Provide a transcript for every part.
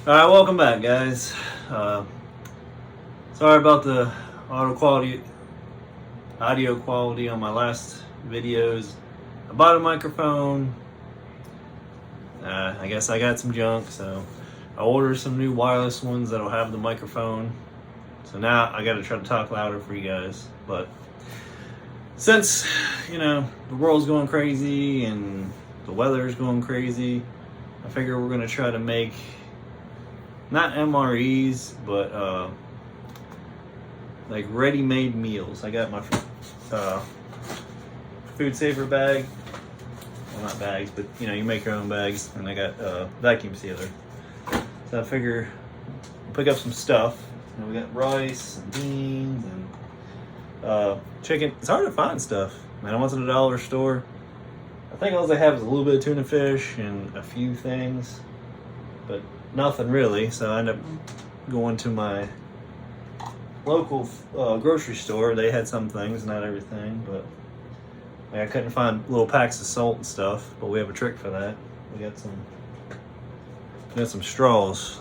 Alright, welcome back, guys. Sorry about the audio quality on my last videos. I bought a microphone. I guess I got some junk, so I ordered some new wireless ones that'll have the microphone. So now I gotta try to talk louder for you guys. But since, the world's going crazy and the weather's going crazy, I figure we're gonna try to make not MREs, but like ready-made meals. I got my food saver bag. Well, not bags, but you make your own bags. And I got a vacuum sealer. So I figure I'll pick up some stuff. We got rice and beans and chicken. It's hard to find stuff. Man, I went to the dollar store. I think all they have is a little bit of tuna fish and a few things, but nothing really. So I ended up going to my local grocery store. They had some things, not everything, but I couldn't find little packs of salt and stuff. But we have a trick for that. We got some straws.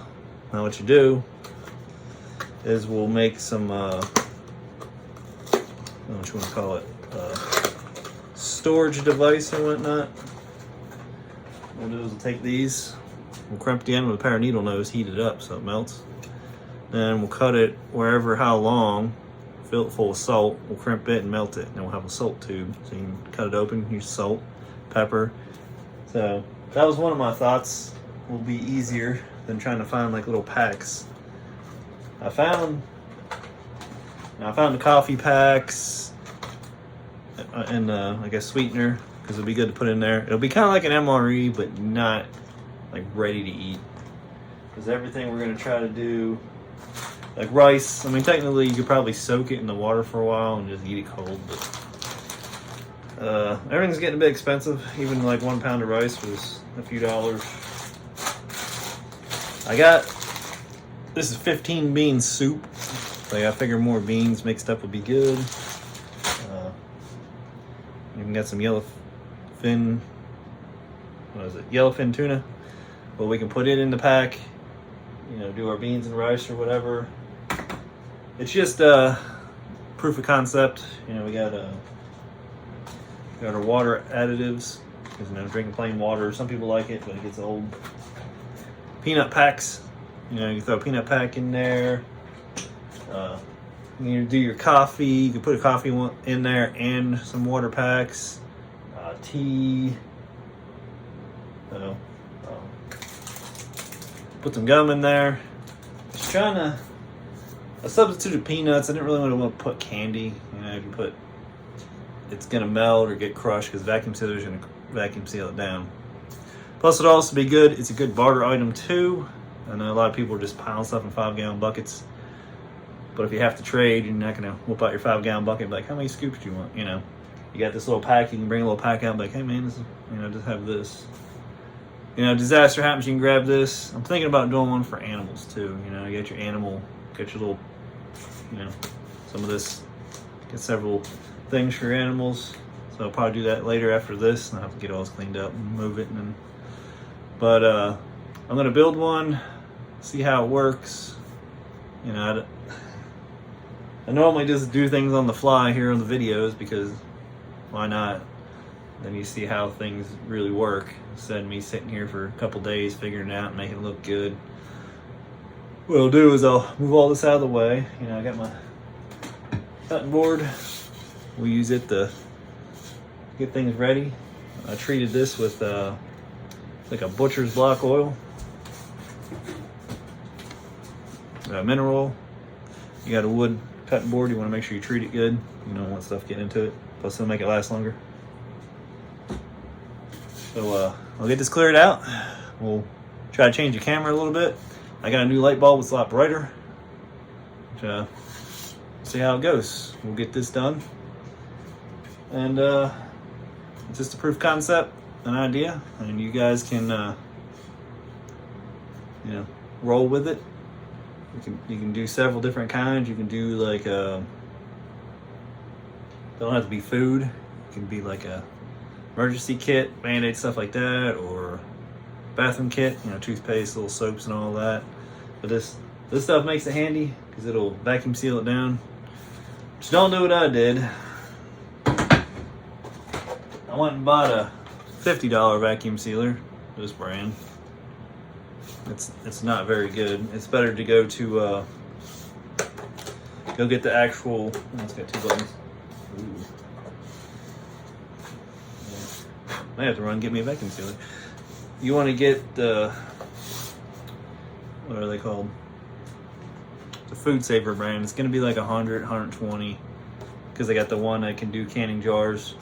Now what you do is we'll make some I don't know what you want to call it, storage device or whatnot. What we'll do is we'll take these, we'll crimp the end with a pair of needle nose, heat it up so it melts. Then we'll cut it wherever how long, fill it full of salt, we'll crimp it and melt it. And then we'll have a salt tube. So you can cut it open, use salt, pepper. So that was one of my thoughts. Will be easier than trying to find like little packs. I found the coffee packs and I guess sweetener, because it'll be good to put in there. It'll be kind of like an MRE, but not like ready to eat. Because everything we're going to try to do, like rice, I mean technically you could probably soak it in the water for a while and just eat it cold, but everything's getting a bit expensive. Even like 1 pound of rice was a few dollars. This is 15 bean soup. So I figure more beans mixed up would be good. Even got some yellowfin tuna. But we can put it in the pack, do our beans and rice or whatever. It's just proof of concept. We got our water additives, because drinking plain water, some people like it, but it gets old. Peanut packs, you throw a peanut pack in there. You do your coffee, you can put a coffee in there and some water packs, tea. Put some gum in there. Just trying to a substitute of peanuts. I didn't really want to put candy. If you put, it's gonna melt or get crushed because vacuum sealer's gonna vacuum seal it down. Plus, it'll also be good. It's a good barter item too. I know a lot of people are just piling stuff in 5-gallon buckets. But if you have to trade, you're not gonna whip out your 5-gallon bucket and be like, how many scoops do you want? You got this little pack. You can bring a little pack out and be like, hey man, this is, just have this. Disaster happens, you can grab this. I'm thinking about doing one for animals too. You get your animal, get your little, some of this, get several things for your animals. So I'll probably do that later after this, and I'll have to get all this cleaned up and move it. But I'm gonna build one, see how it works. I normally just do things on the fly here on the videos because why not? Then you see how things really work instead of me sitting here for a couple days figuring it out and making it look good. What I'll do is I'll move all this out of the way. I got my cutting board. We'll use it to get things ready. I treated this with like a butcher's block oil. Mineral oil. You got a wood cutting board, you want to make sure you treat it good. You don't want stuff getting into it. Plus it'll make it last longer. So I'll get this cleared out. We'll try to change the camera a little bit. I got a new light bulb, it's a lot brighter. See how it goes. We'll get this done. And it's just a proof concept, an idea, and you guys can roll with it. You can do several different kinds. You can do like don't have to be food. It can be like a emergency kit, Band-Aid, stuff like that, or bathroom kit, you know, toothpaste, little soaps and all that. But this stuff makes it handy because it'll vacuum seal it down. Just don't do what I did. I went and bought a $50 vacuum sealer, this brand. It's not very good. It's better to go to go get the actual. Oh, it's got 2 buttons. Ooh. I have to run and get me a vacuum sealer. You want to get the, what are they called? The Food Saver brand. It's going to be like 100, 120 because I got the one that can do canning jars.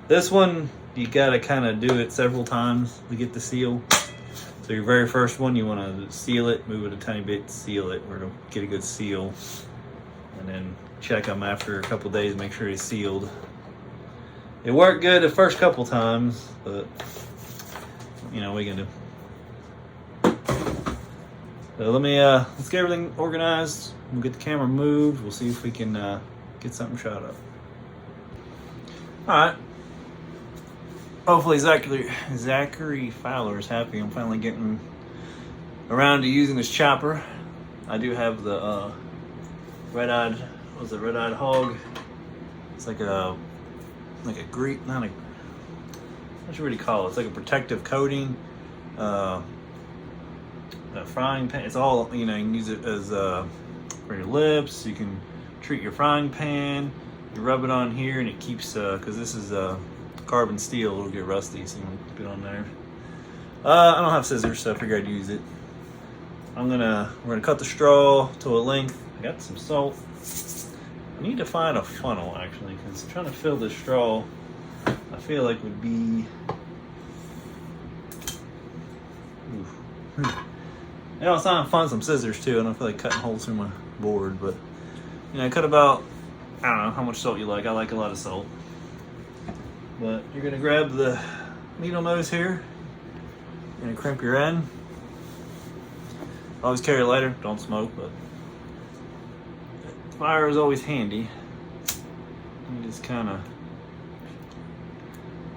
This one, you got to kind of do it several times to get the seal. So your very first one, you want to seal it, move it a tiny bit, seal it, or to get a good seal. And then check them after a couple days, make sure it's sealed. It worked good the first couple times, but you know, we can do. So let's get everything organized. We'll get the camera moved. We'll see if we can get something shot up. All right. Hopefully Zachary Fowler is happy. I'm finally getting around to using this chopper. I do have the red-eyed hog. It's like a Greek, not a, what you really call it? It's like a protective coating. A frying pan. It's all, you know, you can use it as for your lips. You can treat your frying pan. You rub it on here and it keeps, because this is carbon steel, it'll get rusty, so you want to keep it on there. I don't have scissors, so I figured I'd use it. We're gonna cut the straw to a length. I got some salt. I need to find a funnel actually, because trying to fill this straw, I feel like would be. You know, it's time to find some scissors too. I don't feel like cutting holes through my board, but you know, cut about, I don't know how much salt you like. I like a lot of salt. But you're gonna grab the needle nose here. You're gonna crimp your end. Always carry a lighter, don't smoke, but fire is always handy. You just kinda,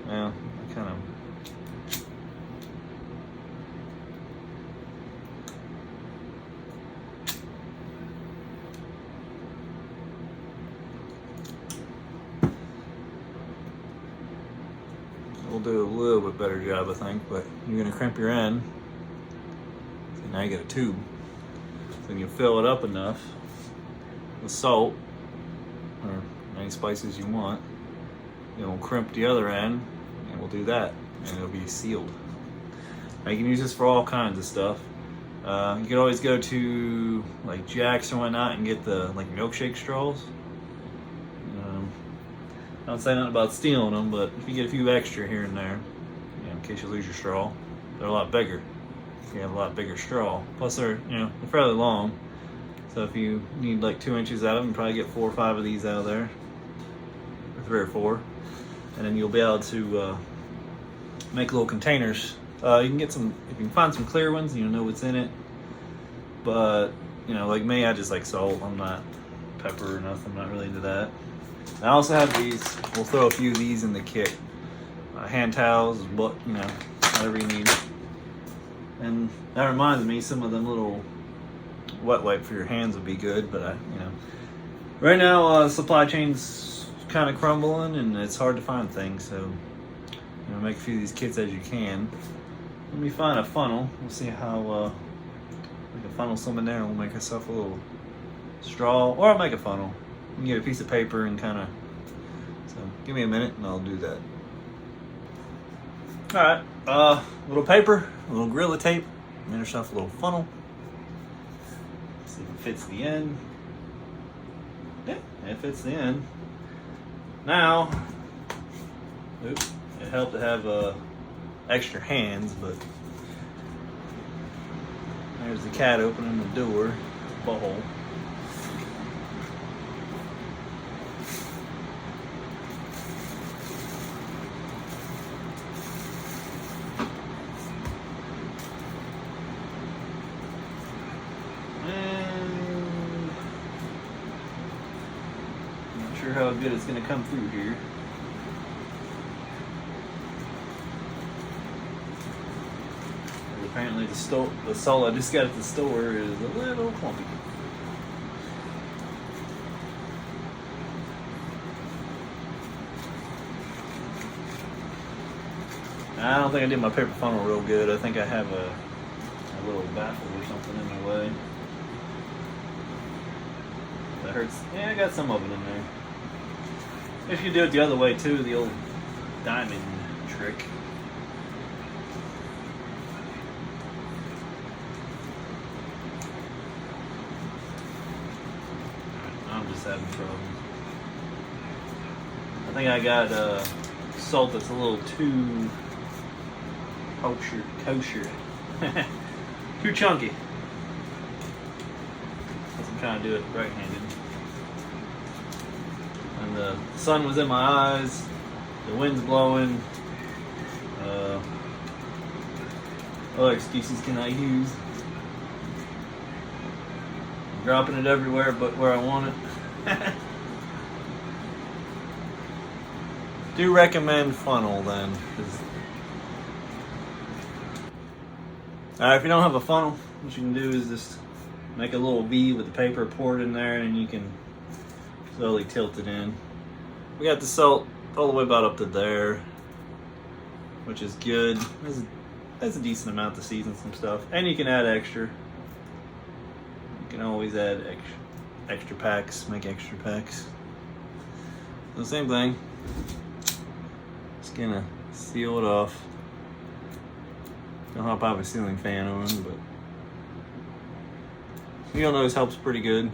well, kind of. We'll do a little bit better job, I think, but you're gonna crimp your end. So now you got a tube. So you can fill it up enough with salt or any spices you want. Then we'll crimp the other end and we'll do that, and it'll be sealed. Now you can use this for all kinds of stuff. You can always go to like Jack's or whatnot and get the like milkshake straws. I don't say nothing about stealing them, but if you get a few extra here and there, you know, in case you lose your straw, they're a lot bigger. If you have a lot bigger straw, plus they're they're fairly long. So if you need like 2 inches out of them, you probably get 4 or 5 of these out of there, or 3 or 4, and then you'll be able to make little containers. You can get some, if you can find some clear ones, you'll know what's in it. But like me, I just like salt. I'm not pepper or nothing. I'm not really into that. I also have these. We'll throw a few of these in the kit. Hand towels, but whatever you need. And that reminds me, some of them little wet wipe for your hands would be good. But right now supply chain's kind of crumbling, and it's hard to find things. So make a few of these kits as you can. Let me find a funnel. We'll see how we can funnel some in there, and we'll make ourselves a little straw, or I'll make a funnel. You can get a piece of paper and kind of. So give me a minute, and I'll do that. All right, a little paper, a little Gorilla Tape. Make yourself a little funnel. See if it fits the end. Yeah, it fits the end. Now, oops, it helped to have extra hands, but there's the cat opening the door, butthole. How good it's going to come through here. Apparently the salt I just got at the store is a little clumpy. I don't think I did my paper funnel real good. I think I have a little baffle or something in my way. That hurts. Yeah, I got some of it in there. If you do it the other way too, the old diamond trick. I'm just having trouble. I think I got salt that's a little too kosher. Too chunky. Because I'm trying to do it right-handed. And the sun was in my eyes. The wind's blowing. What excuses can I use? I'm dropping it everywhere but where I want it. Do recommend funnel then. If you don't have a funnel, what you can do is just make a little V with the paper poured in there, and you can slowly tilt it in. We got the salt all the way about up to there, which is good. That's a decent amount to season some stuff, and you can add extra. You can always add extra packs, make extra packs. So the same thing. Just gonna seal it off. Don't hop out of a ceiling fan on, but needle nose helps pretty good.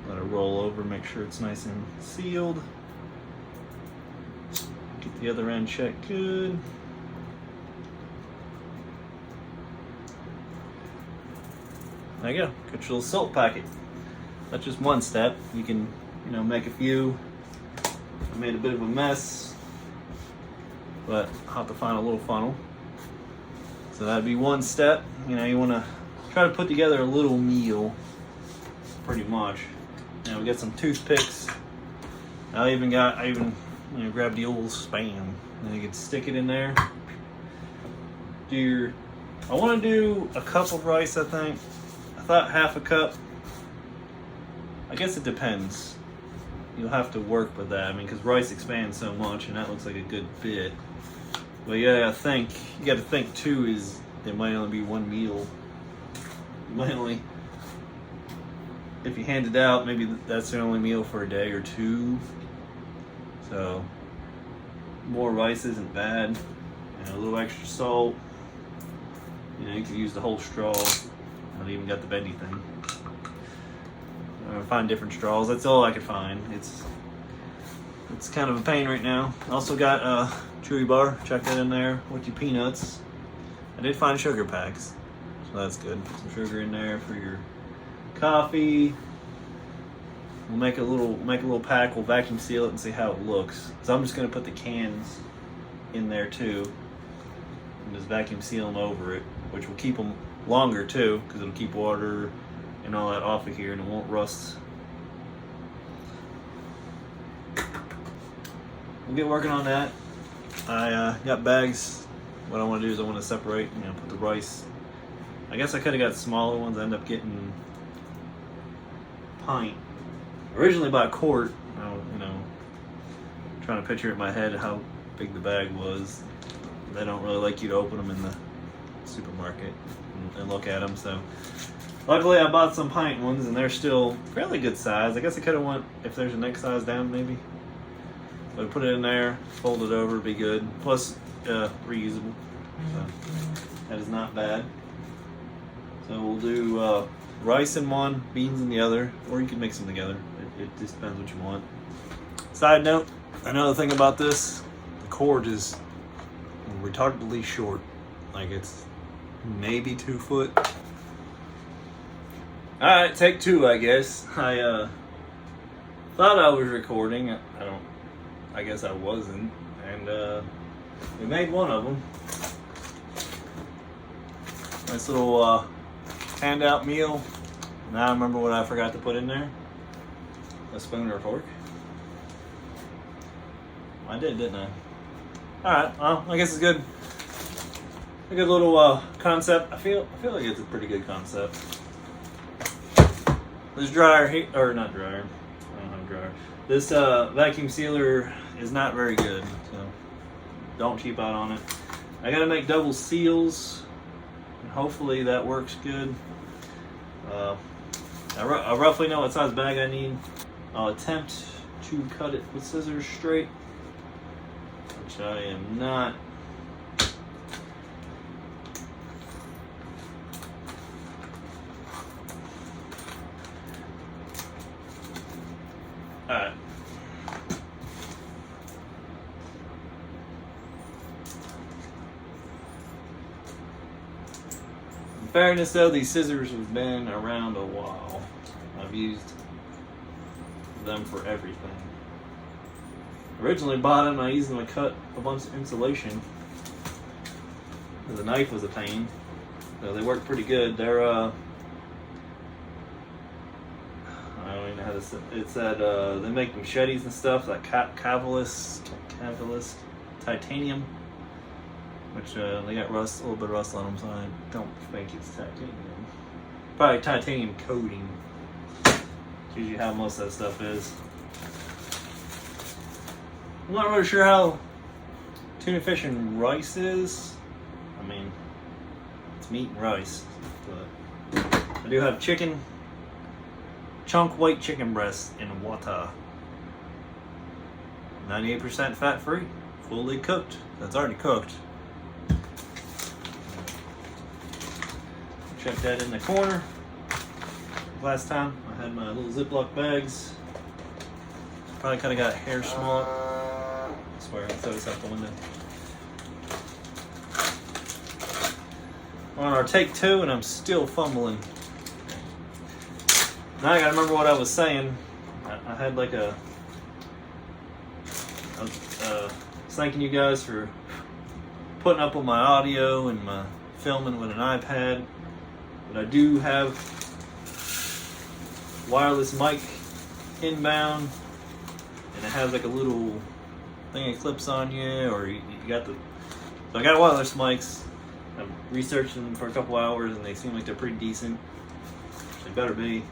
Let it roll over, make sure it's nice and sealed. Get the other end checked good. There you go, got your little salt packet. That's just one step. You can, make a few. I made a bit of a mess, but I'll have to find a little funnel. So that'd be one step. You want to try to put together a little meal, pretty much. Now we got some toothpicks. I even grabbed the old Spam, and you can stick it in there. I want to do a cup of rice, I think. I thought half a cup. I guess it depends. You'll have to work with that. Because rice expands so much, and that looks like a good bit. But you got to think too, is there might only be one meal. If you hand it out, maybe that's the only meal for a day or two. So more rice isn't bad. A little extra salt. You can use the whole straw. I even got the bendy thing. Find different straws. That's all I could find. It's kind of a pain right now. Also got a chewy bar. Check that in there with your peanuts. I did find sugar packs, so that's good. Some sugar in there for your coffee. We'll make a little pack. We'll vacuum seal it and see how it looks. So I'm just gonna put the cans in there too, and just vacuum seal them over it, which will keep them longer too, because it'll keep water and all that off of here, and it won't rust. We'll get working on that. I got bags. What I want to do is I want to separate, put the rice. I guess I could have got smaller ones. I end up getting pint. Originally by a quart. Trying to picture it in my head how big the bag was. They don't really like you to open them in the supermarket and look at them, so luckily I bought some pint ones, and they're still fairly good size. I guess I could have went if there's a next size down maybe, but put it in there, fold it over, be good. Plus reusable, so that is not bad. So we'll do rice in one, beans in the other, or you can mix them together. It just depends what you want. Side note, another thing about this, the cord is retardedly short. Like it's maybe 2 foot. Alright, take two, I guess. I thought I was recording. I guess I wasn't. And we made one of them. Nice little handout meal. Now I remember what I forgot to put in there. A spoon or a fork. I did, didn't I? Alright, well, I guess it's good. A good little concept. I feel like it's a pretty good concept. This dryer here, or not dryer, I don't have a dryer. This vacuum sealer is not very good, so don't cheap out on it. I gotta make double seals, and hopefully that works good. I roughly know what size bag I need. I'll attempt to cut it with scissors straight, which I am not. Alright. In fairness though, these scissors have been around a while. I've used them for everything. Originally bought them, I used them to cut a bunch of insulation. The knife was a pain. So they work pretty good. They're I don't even know how to say it. Said they make machetes and stuff like Cavalist titanium, which they got rust, a little bit of rust on them, so I don't think it's titanium. Probably titanium coating. It's usually how most of that stuff is. I'm not really sure how tuna fish and rice is. I mean, it's meat and rice, but I do have chicken. Chunk white chicken breast in water. 98% fat free, fully cooked. That's already cooked. Check that in the corner. Last time I had my little Ziploc bags. Probably kind of got hair small. I swear, I throw this out the window. We're on our take 2 and I'm still fumbling. Now I gotta remember what I was saying. I had like a thanking you guys for putting up with my audio and my filming with an iPad. But I do have wireless mic inbound, and it has like a little thing that clips on you, or you got the. So I got wireless mics. I've researched them for a couple hours, and they seem like they're pretty decent. They better be.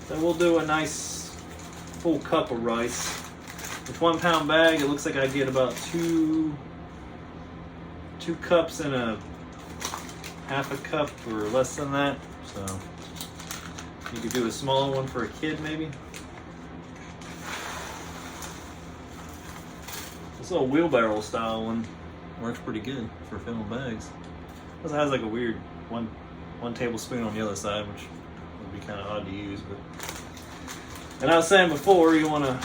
So we'll do a nice full cup of rice. With 1 pound bag, it looks like I get about two cups and a half a cup or less than that. So you could do a smaller one for a kid maybe. This little wheelbarrow style one works pretty good for filling bags. It has like a weird one tablespoon on the other side, which would be kind of odd to use. But and I was saying before, you want to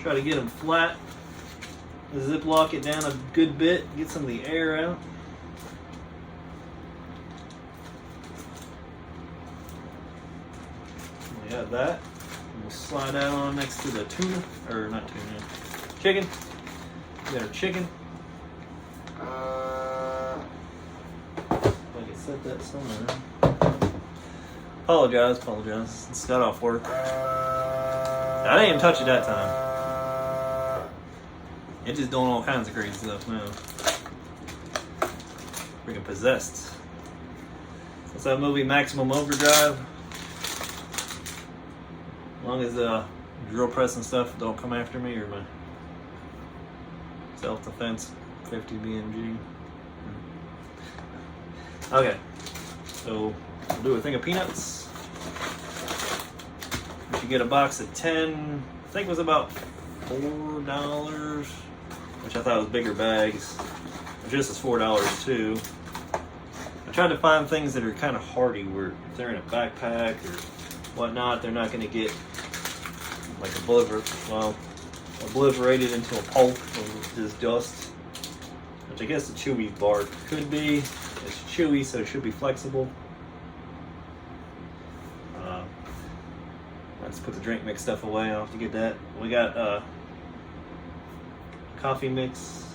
try to get them flat. Ziploc it down a good bit, get some of the air out. We have that. We'll slide that on next to the tuna, or not tuna, chicken. We got our chicken. I can set that somewhere. Apologize. It's got off work. I didn't even touch it that time. It's just doing all kinds of crazy stuff now. Freaking possessed. What's that movie, Maximum Overdrive? As long as drill press and stuff don't come after me, or my self-defense 50 BMG. Okay, so we'll do a thing of peanuts. You should get a box of 10. I think it was about $4, which I thought was bigger bags. Just as $4 too. I tried to find things that are kind of hardy, where if they're in a backpack or whatnot, they're not going to get like obliterated into a pulp of just dust. Which I guess the chewy bark could be. It's chewy, so it should be flexible. Let's put the drink mix stuff away. I'll have to get that. We got coffee mix,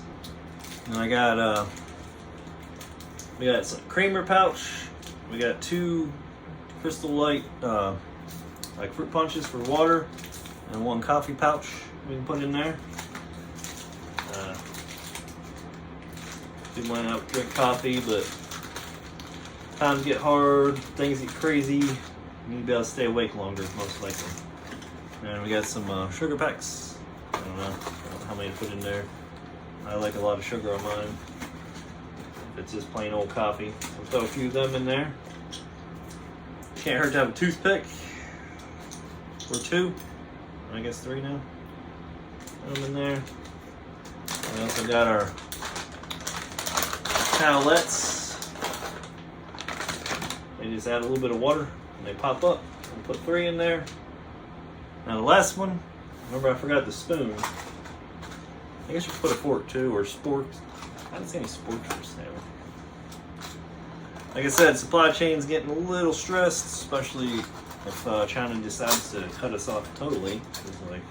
and I got We got some creamer pouch. We got 2 Crystal Light like fruit punches for water, and 1 coffee pouch we can put in there. Do mine out drink coffee, but times get hard, things get crazy. You need to be able to stay awake longer, most likely. And we got some sugar packs. I don't know how many to put in there. I like a lot of sugar on mine. If it's just plain old coffee, we'll throw a few of them in there. Can't hurt to have a toothpick. Or 2. I guess 3 now. Put them in there. We also got our towelettes. They just add a little bit of water and they pop up. We'll put 3 in there. Now the last one, remember I forgot the spoon. I guess you could put a fork too, or sporks. I didn't see any sporks for sale. Like I said, supply chain's getting a little stressed, especially if China decides to cut us off totally. Because, like,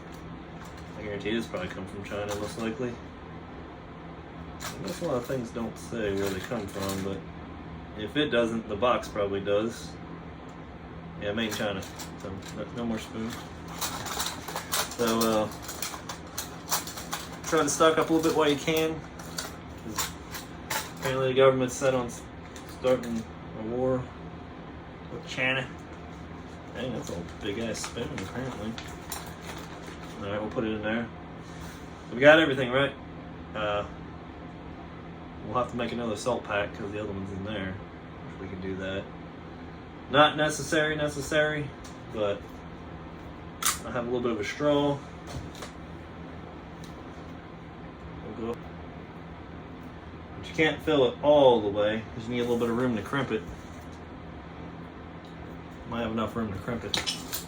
I guarantee it's probably come from China, most likely. I guess a lot of things don't say where they come from, but if it doesn't, the box probably does. Yeah, made in China. So, no more spoon. So, try to stock up a little bit while you can. Apparently the government's set on starting a war with China. Dang, that's a big ass spoon apparently. Alright, we'll put it in there. We got everything, right? We'll have to make another salt pack because the other one's in there. If we can do that. Not necessary, but I have a little bit of a straw. We'll go. But you can't fill it all the way because you need a little bit of room to crimp it. Might have enough room to crimp it. If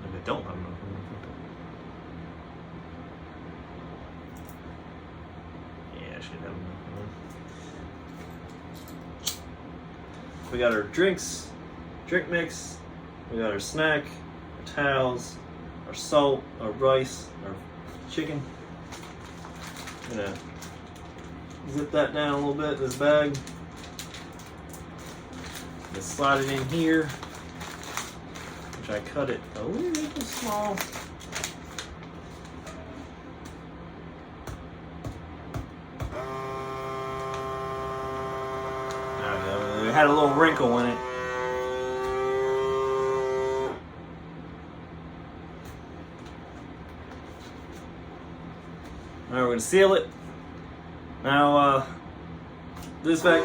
I don't have enough room to crimp it. Yeah, I should have enough room. We got our drinks, drink mix, we got our snack, our towels, our salt, our rice, our chicken. I'm gonna zip that down a little bit, this bag. Just slide it in here, which I cut it a little small. There we go. It had a little wrinkle in it. Alright, we're going to seal it. Now, this back.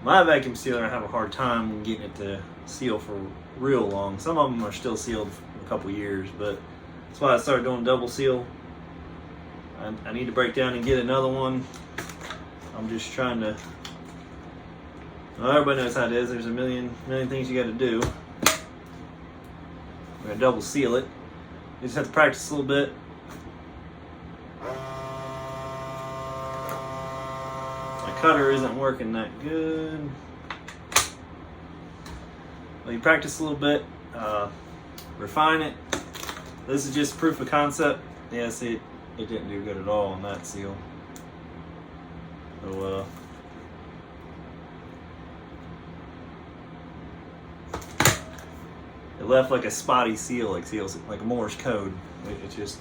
My vacuum sealer, I have a hard time getting it to seal for real long. Some of them are still sealed for a couple years, but that's why I started doing double seal. I need to break down and get another one. I'm just trying to. Well, everybody knows how it is. There's a million things you got to do. We're gonna double seal it. You just have to practice a little bit. My cutter isn't working that good. Well, you practice a little bit, refine it. This is just proof of concept. Yeah, see, it didn't do good at all on that seal. So, it left like a spotty seal, like Morse code. It's just.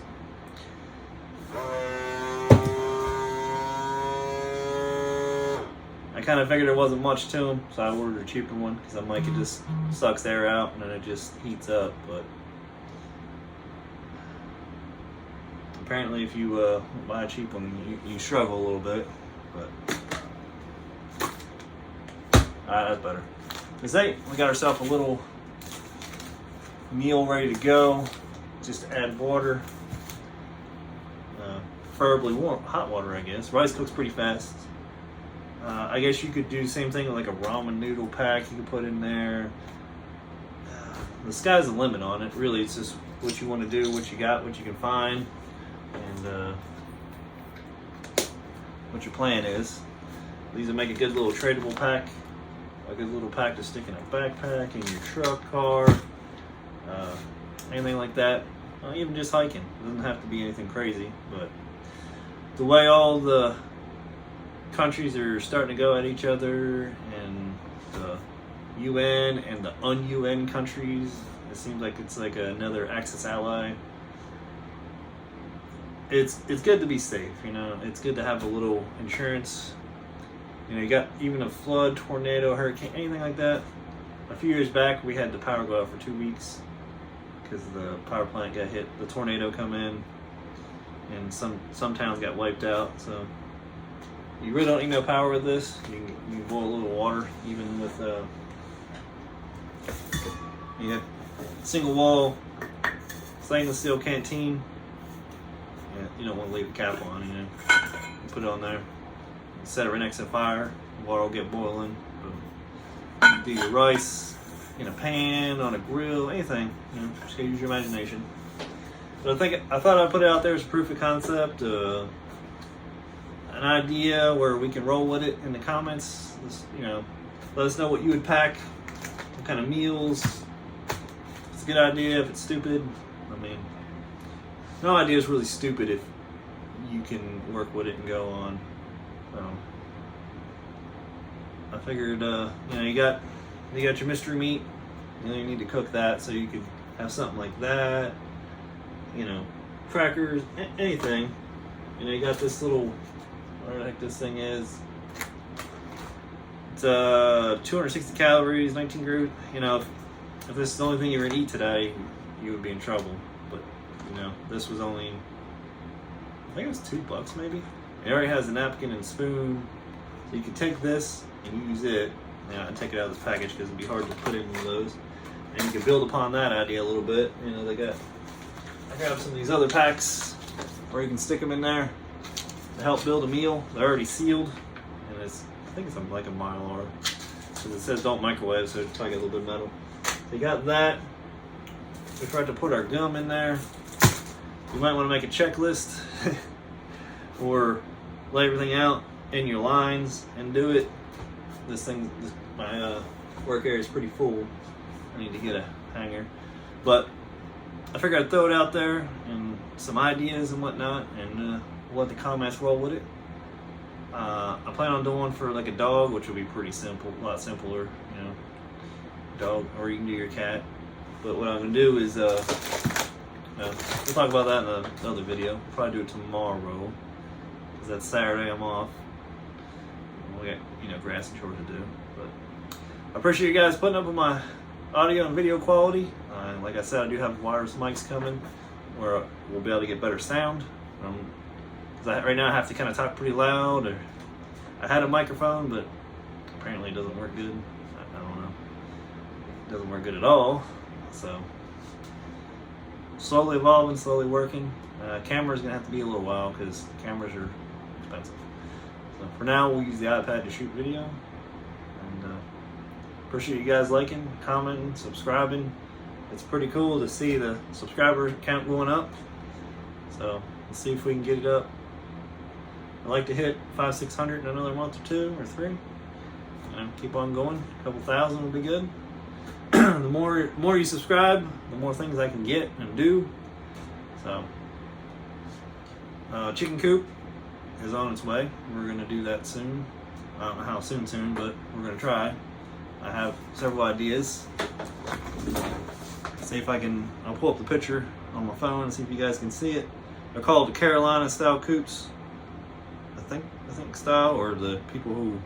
I kind of figured there wasn't much to them, so I ordered a cheaper one because I'm like, it just sucks air out and then it just heats up. But apparently, if you buy a cheap one, you struggle a little bit. But alright, that's better. We got ourselves a little meal ready to go. Just add water, preferably warm, hot water, I guess. Rice cooks pretty fast. I guess you could do the same thing with like a ramen noodle pack you could put in there. The sky's the limit on it. Really, it's just what you want to do, what you got, what you can find, and what your plan is. These will make a good little tradable pack, a good little pack to stick in a backpack, in your truck, car. anything like that. Even just hiking. It doesn't have to be anything crazy, but the way all the countries are starting to go at each other, and the UN and the un-UN countries, it seems like it's like another Axis ally. It's good to be safe, you know. It's good to have a little insurance. You know, you got even a flood, tornado, hurricane, anything like that. A few years back, we had the power go out for 2 weeks because the power plant got hit. The tornado come in, and some towns got wiped out. So you really don't need no power with this. You can boil a little water, even with you have single wall stainless steel canteen. Yeah, you don't want to leave the cap on, you know. You put it on there, set it right next to the fire, water will get boiling. Boom. Do your rice in a pan, on a grill, anything, you know, just gotta use your imagination. But I thought I'd put it out there as proof of concept, an idea where we can roll with it in the comments. Just, you know, let us know what you would pack, what kind of meals. If it's a good idea, if it's stupid. I mean, no idea is really stupid if you can work with it and go on. I figured, you know, you got your mystery meat. You know, you need to cook that, so you could have something like that. You know, crackers, anything. You know, you got this little, what the heck this thing is. It's 260 calories, 19 grams. You know, if this is the only thing you were gonna eat today, you would be in trouble. But you know, this was only, I think it was $2 maybe. It already has a napkin and spoon, so you could take this and use it. And take it out of this package because it'd be hard to put in one of those. And you can build upon that idea a little bit. You know, I got some of these other packs where you can stick them in there to help build a meal. They're already sealed, and I think it's like a Mylar, because it says don't microwave, so it's probably got a little bit of metal. So you got that. We tried to put our gum in there. You might want to make a checklist or lay everything out in your lines and do it. My work area is pretty full. I need to get a hanger, but I figured I'd throw it out there and some ideas and whatnot, and we'll let the comments roll with it. I plan on doing one for like a dog, which will be pretty simple, a lot simpler, you know, dog, or you can do your cat. But what I'm gonna do is, we'll talk about that in another video. We'll probably do it tomorrow, because that's Saturday, I'm off. We got, you know, grass and chores to do. But I appreciate you guys putting up with my audio and video quality. Like I said, I do have wireless mics coming where we'll be able to get better sound. Right now I have to kind of talk pretty loud. Or I had a microphone, but apparently it doesn't work good. I don't know. It doesn't work good at all. So slowly evolving, slowly working. Camera's gonna have to be a little while because cameras are expensive. So for now, we'll use the iPad to shoot video. And appreciate you guys liking, commenting, subscribing. It's pretty cool to see the subscriber count going up. So let's see if we can get it up. I'd like to hit 500-600 in another month or 2 or 3. Keep on going. A couple thousand would be good. The more you subscribe, the more things I can get and do. So chicken coop is on its way. We're gonna do that soon. I don't know how soon, but we're gonna try. I have several ideas. See if I'll pull up the picture on my phone and see if you guys can see it. They're called the Carolina style coops. I think style, or the people who,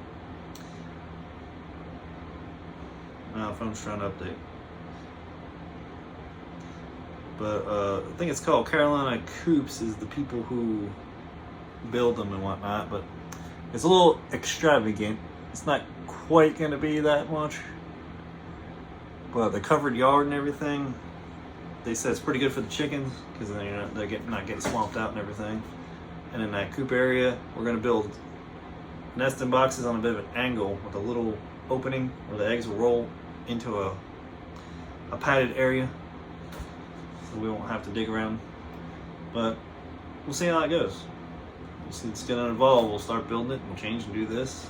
my phone's trying to update. But I think it's called Carolina Coops, is the people who build them and whatnot, but it's a little extravagant. It's not quite going to be that much, but the covered yard and everything, they said it's pretty good for the chickens because they're not getting swamped out and everything. And in that coop area, we're going to build nesting boxes on a bit of an angle with a little opening where the eggs will roll into a padded area, so we won't have to dig around. But we'll see how it goes. It's going to evolve. We'll start building it, we'll change and do this.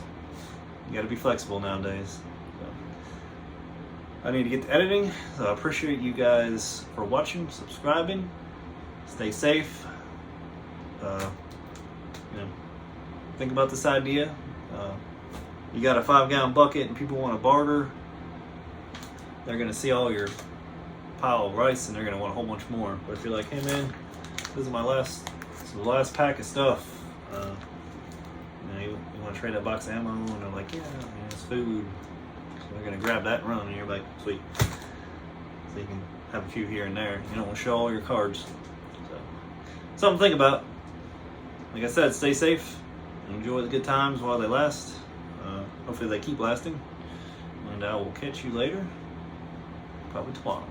You got to be flexible nowadays. So, I need to get to editing, so I appreciate you guys for watching, subscribing. Stay safe. Think about this idea. You got a 5-gallon bucket and people want to barter. They're gonna see all your pile of rice and they're gonna want a whole bunch more. But if you're like, hey man, this is the last pack of stuff. You want to trade that box of ammo, and they're like, yeah, it's food. So they're gonna grab that and run, and you're like, sweet. So you can have a few here and there. You don't want to show all your cards. So something to think about. Like I said, stay safe. Enjoy the good times while they last. Hopefully they keep lasting. And I will catch you later. Probably tomorrow.